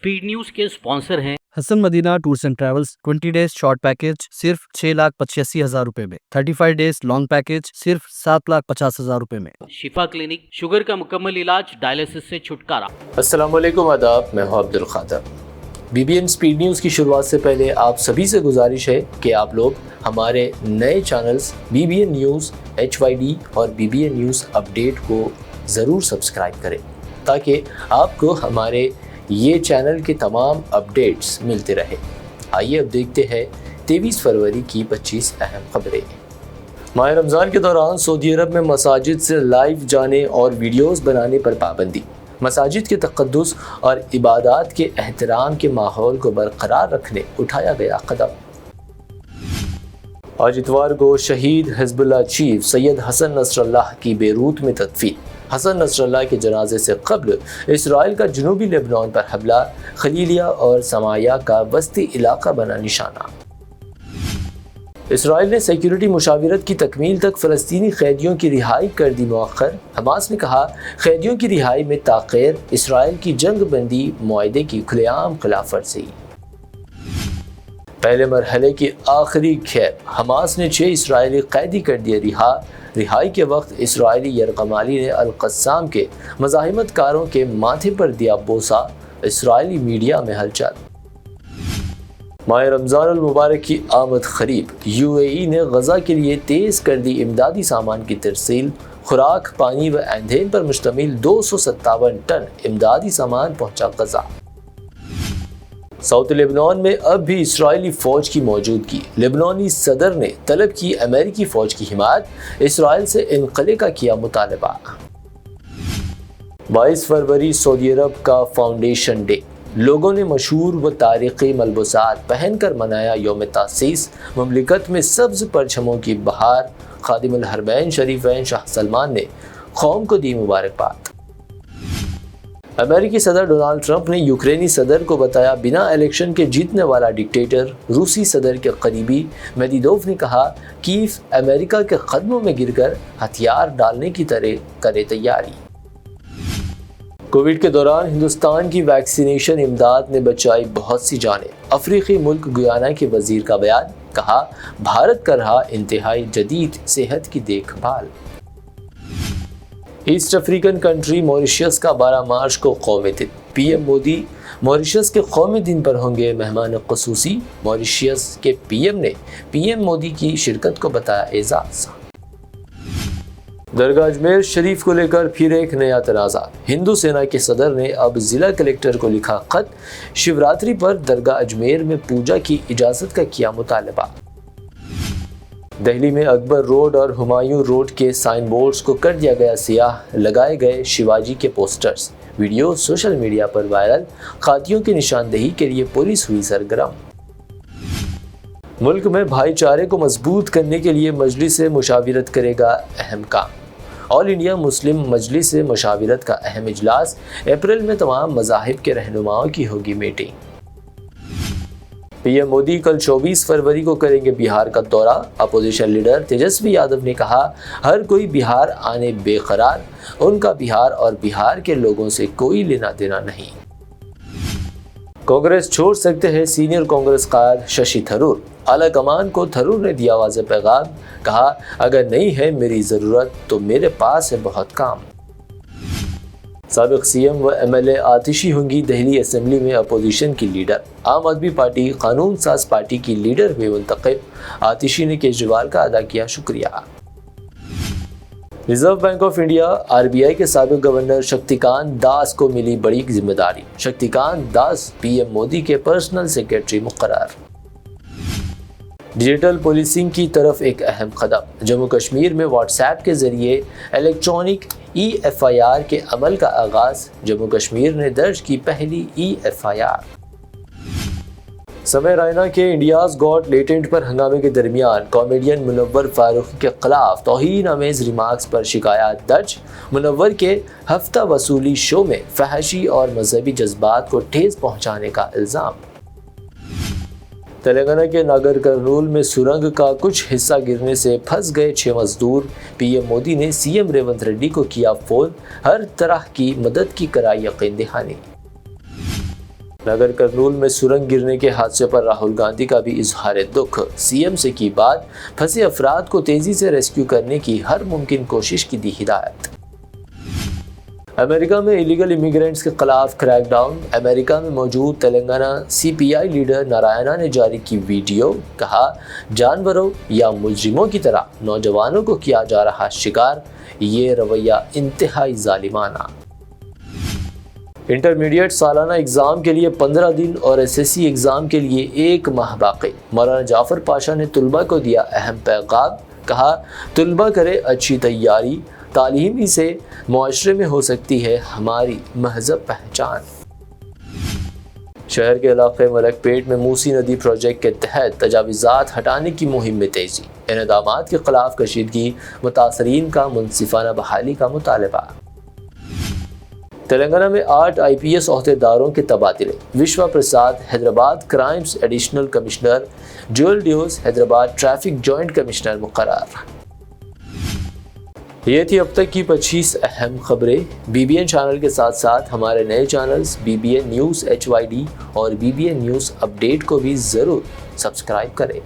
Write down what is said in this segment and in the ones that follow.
Speed news के sponsor हैं Hasan Madina tours and travels. 20 days short package सिर्फ 6,85,000 रुपए में, 35 डेज लॉन्ग पैकेज सिर्फ 7,50,000 रुपए में। शिफा क्लिनिक, शुगर का मुकम्मल इलाज, डायलिसिस से छुटकारा। अस्सलाम वालेकुम, आदाब, मैं हूं अब्दुल खादर। BBN स्पीड न्यूज़ की शुरुआत से पहले आप सभी से गुजारिश है कि आप लोग हमारे नए चैनल्स BBN न्यूज़ HYD और BBN न्यूज़ अपडेट को ज़रूर सब्सक्राइब करें ताकि आपको हमारे ये चैनल के तमाम अपडेट्स मिलते रहे। आइए अब देखते हैं 23 फरवरी की 25 अहम खबरें। माह रमज़ान के दौरान सऊदी अरब में मसाजिद से लाइव जाने और वीडियोस बनाने पर पाबंदी। मसाजिद के तक़द्दुस और इबादत के एहतराम के माहौल को बरकरार रखने उठाया गया कदम। आज इतवार को शहीद Hezbollah chief Syed Hassan Nasrallah की बेरूत में तदफीन। हसन नसरल्लाह के जनाजे से कब्ल इसराइल का जनूबी लेबनान पर हमला खलीलिया और समाया का वस्ती इलाका बना निशाना। इसराइल ने सिक्योरिटी मुशावरत की तकमील तक फ़लस्तीनी कैदियों की रिहाई कर दी मौखर। हमास ने कहा कैदियों की रिहाई में ताख़ीर इसराइल की जंग बंदी मुआहदे की खुलेआम खिलाफवर्जी। पहले मरहले की आखिरी खेप हमास ने 6 इसराइली कैदी कर दिए रिहा। रिहाई के वक्त इसराइली यरगमाली ने अल-क़स्साम के मज़ाहिमत कारों के माथे पर दिया बोसा। इसराइली मीडिया में हलचल। माह रमज़ान अल मुबारक की आमद करीब। UAE ने गज़ा के लिए तेज़ कर दी इमदादी सामान की तरसील। खुराक, पानी व ईंधन पर मुश्तमिल 257 टन इमदादी सामान पहुँचा गज़ा। साउथ लेबनान में अब भी इसराइली फ़ौज की मौजूदगी। लेबनानी सदर ने तलब की अमेरिकी फ़ौज की हिमायत। इसराइल से इनक़ले का किया मुतालबा। 22 फरवरी सऊदी अरब का फाउंडेशन डे। लोगों ने मशहूर व तारीख़ी मलबूसात पहनकर मनाया यौम तासीस। ममलिकत में सब्ज़ परचमों की बहार। खादिमुल हरमैन शरीफैन शाह सलमान ने कौम को दी मुबारकबाद। अमेरिकी सदर डोनाल्ड ट्रंप ने यूक्रेनी सदर को बताया बिना इलेक्शन के जीतने वाला डिक्टेटर। रूसी सदर के करीबी मेदिडोव ने कहा कीव अमेरिका के कदमों में गिरकर हथियार डालने की तरह करे तैयारी। कोविड के दौरान हिंदुस्तान की वैक्सीनेशन इमदाद ने बचाई बहुत सी जानें। अफ्रीकी मुल्क गुयाना के वजीर का बयान, कहा भारत कर रहा इंतहाई जदीद सेहत की देखभाल। ईस्ट अफ्रीकन कंट्री मॉरिशस का 12 मार्च को कौमी दिन। PM मोदी मॉरिशस के कौमी दिन पर होंगे मेहमान ख़ुसूसी। मॉरिशस के PM ने PM मोदी की शिरकत को बताया एजाज़। दरगाह अजमेर शरीफ को लेकर फिर एक नया तनाज़ा। हिंदू सेना के सदर ने अब ज़िला कलेक्टर को लिखा खत। शिवरात्रि पर दरगाह अजमेर में पूजा की इजाज़त का किया मुतालबा। दिल्ली में अकबर रोड और हुमायूं रोड के साइन बोर्ड्स को कर दिया गया सियाह। लगाए गए शिवाजी के पोस्टर्स। वीडियो सोशल मीडिया पर वायरल। खातियों की निशानदेही के लिए पुलिस हुई सरगर्म। मुल्क में भाईचारे को मजबूत करने के लिए मजलिस से मुशाविरत करेगा अहम काम। ऑल इंडिया मुस्लिम मजलिस से मुशाविरत का अहम इजलास। अप्रैल में तमाम मज़ाहिब के रहनुमाओं की होगी मीटिंग। PM मोदी कल 24 फरवरी को करेंगे बिहार का दौरा। अपोजिशन लीडर तेजस्वी यादव ने कहा हर कोई बिहार आने बेकरार। उनका बिहार और बिहार के लोगों से कोई लेना देना नहीं। कांग्रेस छोड़ सकते हैं सीनियर कांग्रेस कायद शशि थरूर। आला कमान को थरूर ने दिया वाज़े पैगाम, कहा अगर नहीं है मेरी ज़रूरत तो मेरे पास है बहुत काम। साबिक़ CM व MLA आतिशी होंगी दिल्ली असेंबली में अपोजिशन की लीडर। आम आदमी पार्टी कानून साज पार्टी की लीडर हुए मुंतखब। आतिशी ने केजरीवाल का अदा किया शुक्रिया। Reserve bank of India RBI के साबिक़ गवर्नर शक्तिकांत दास को मिली बड़ी जिम्मेदारी। शक्तिकांत दास PM मोदी के पर्सनल सेक्रेटरी मुकर्रर। डिजिटल पुलिसिंग की तरफ एक अहम कदम। जम्मू कश्मीर में व्हाट्सएप के जरिए इलेक्ट्रॉनिक EFIR के अमल का आगाज़। जम्मू कश्मीर ने दर्ज की पहली EFIR। समय रायना के इंडियाज़ गॉट लेटेंट पर हंगामे के दरमियान कॉमेडियन मुनव्वर फारूकी के खिलाफ तौहीन आमेज रिमार्क्स पर शिकायत दर्ज। मुनव्वर के हफ्ता वसूली शो में फहशी और मजहबी जज्बात को ठेस पहुंचाने का इल्ज़ाम। तेलंगाना के नागर कर्नूल में सुरंग का कुछ हिस्सा गिरने से फंस गए 6 मजदूर। PM मोदी ने CM रेवंत रेड्डी को किया फ़ोन, हर तरह की मदद की कराई यकीन दहानी। नगर करनूल में सुरंग गिरने के हादसे पर राहुल गांधी का भी इजहार दुख। सीएम से की बात, फंसे अफराद को तेजी से रेस्क्यू करने की हर मुमकिन कोशिश की दी हिदायत। अमेरिका में इलीगल इमिग्रेंट्स के खिलाफ क्रैकडाउन। अमेरिका में मौजूद तेलंगाना CPI लीडर नारायणा ने जारी की वीडियो, कहा जानवरों या मुलजिमों की तरह नौजवानों को किया जा रहा शिकार, ये रवैया इंतहाई जालिमाना। इंटरमीडिएट सालाना एग्ज़ाम के लिए 15 दिन और SSC एग्ज़ाम के लिए 1 माह बाकी। मौलाना जाफर पाशा ने तुलबा को दिया अहम पैगाम, कहा तुलबा करे अच्छी तैयारी, तालीमी से मुआशरे में हो सकती है हमारी महज़ब पहचान। शहर के इलाके मलकपेट में मूसी नदी प्रोजेक्ट के तहत तजावीज़ात हटाने की मुहिम में तेज़ी। इनदामात के खिलाफ कशीदगी, मुतासरीन का मुनसिफाना बहाली का मुतालबा। तेलंगाना में 8 IPS ओहदेदारों के तबादले। Vishwa Prasad Hyderabad crimes additional commissioner, Joel Davis Hyderabad traffic joint commissioner मुकर्रर। ये थी अब तक की 25 अहम खबरें। BBN चैनल के साथ साथ हमारे नए चैनल्स BBN न्यूज़ HYD और BBN न्यूज़ अपडेट को भी ज़रूर सब्सक्राइब करें।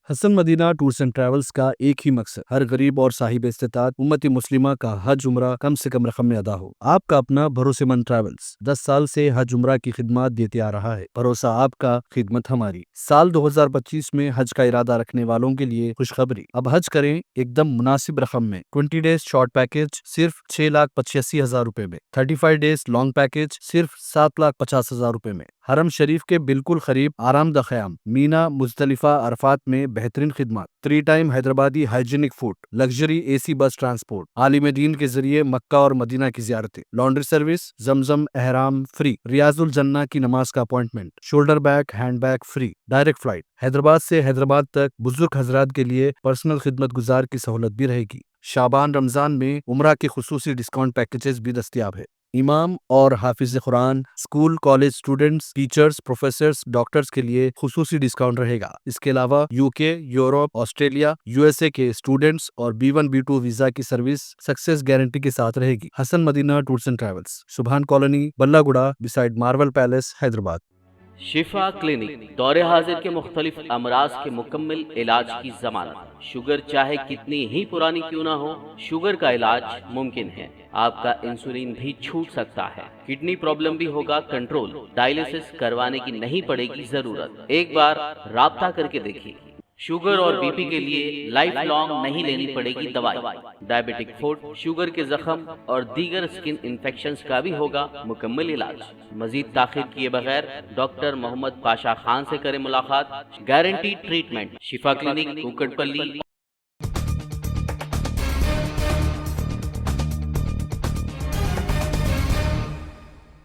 Hasan Madina tours and travels का एक ही मकसद, हर गरीब और साहिब इस्तिताअत उम्मती मुस्लिमा का हज उम्रा कम से कम रकम में अदा हो। आपका अपना भरोसेमंद ट्रैवल्स 10 साल से हज उम्रा की खिदमत देते आ रहा है। भरोसा आपका, खिदमत हमारी। साल 2025 में हज का इरादा रखने वालों के लिए खुशखबरी, अब हज करें एकदम मुनासिब रकम में। 20 डेज शॉर्ट पैकेज सिर्फ 6,85,000 रुपए में, 35 डेज लॉन्ग पैकेज सिर्फ 7,50,000 रुपए में। हरम शरीफ के बिल्कुल करीब आरामदा ख़याम, मीना, मुज़दलिफा, अरफात में बेहतरीन खिदमत, 3 time Hyderabadi hygienic food, luxury AC बस ट्रांसपोर्ट, आलिम दीन के जरिए मक्का और मदीना की ज़ियारतें, लॉन्ड्री सर्विस, जमजम एहराम फ्री, रियाजुल जन्ना की नमाज का appointment, shoulder bag hand bag free, direct flight. Hyderabad से हैदराबाद तक बुजुर्ग हजरात के लिए पर्सनल खिदमत गुजार की सहूलत भी रहेगी। शाबान रमजान में उम्रा के खुसूसी डिस्काउंट पैकेजेस भी दस्तियाब है। इमाम और हाफिज कुरान, school college students, teachers, professors, doctors के लिए खुसूसी डिस्काउंट रहेगा। इसके अलावा UK, यूरोप, ऑस्ट्रेलिया, USA के स्टूडेंट्स और B1 B2 वीजा की सर्विस सक्सेस गारंटी के साथ रहेगी। Hasan Madina tours and travels, Subhan colony, Ballaguda, beside Marvel palace, Hyderabad. Shifa clinic दौरे हाजिर के मुख्तलिफ अमराज के मुकम्मल इलाज की जमानत। शुगर चाहे कितनी ही पुरानी क्यों ना हो, शुगर का इलाज मुमकिन है। आपका इंसुलिन भी छूट सकता है, किडनी प्रॉब्लम भी होगा कंट्रोल, डायलिसिस करवाने की नहीं पड़ेगी जरूरत। एक बार राब्ता करके देखिए। शुगर और BP के लिए लाइफ लॉन्ग नहीं लेनी पड़ेगी दवाई। डायबिटिक फूड, शुगर के जख्म और दीगर स्किन इन्फेक्शंस का भी होगा मुकम्मल इलाज। मजीद ताखीर किए बगैर डॉक्टर मोहम्मद पाशा खान से करें मुलाकात। Guarantee treatment. शिफा क्लिनिक, कुकटपल्ली।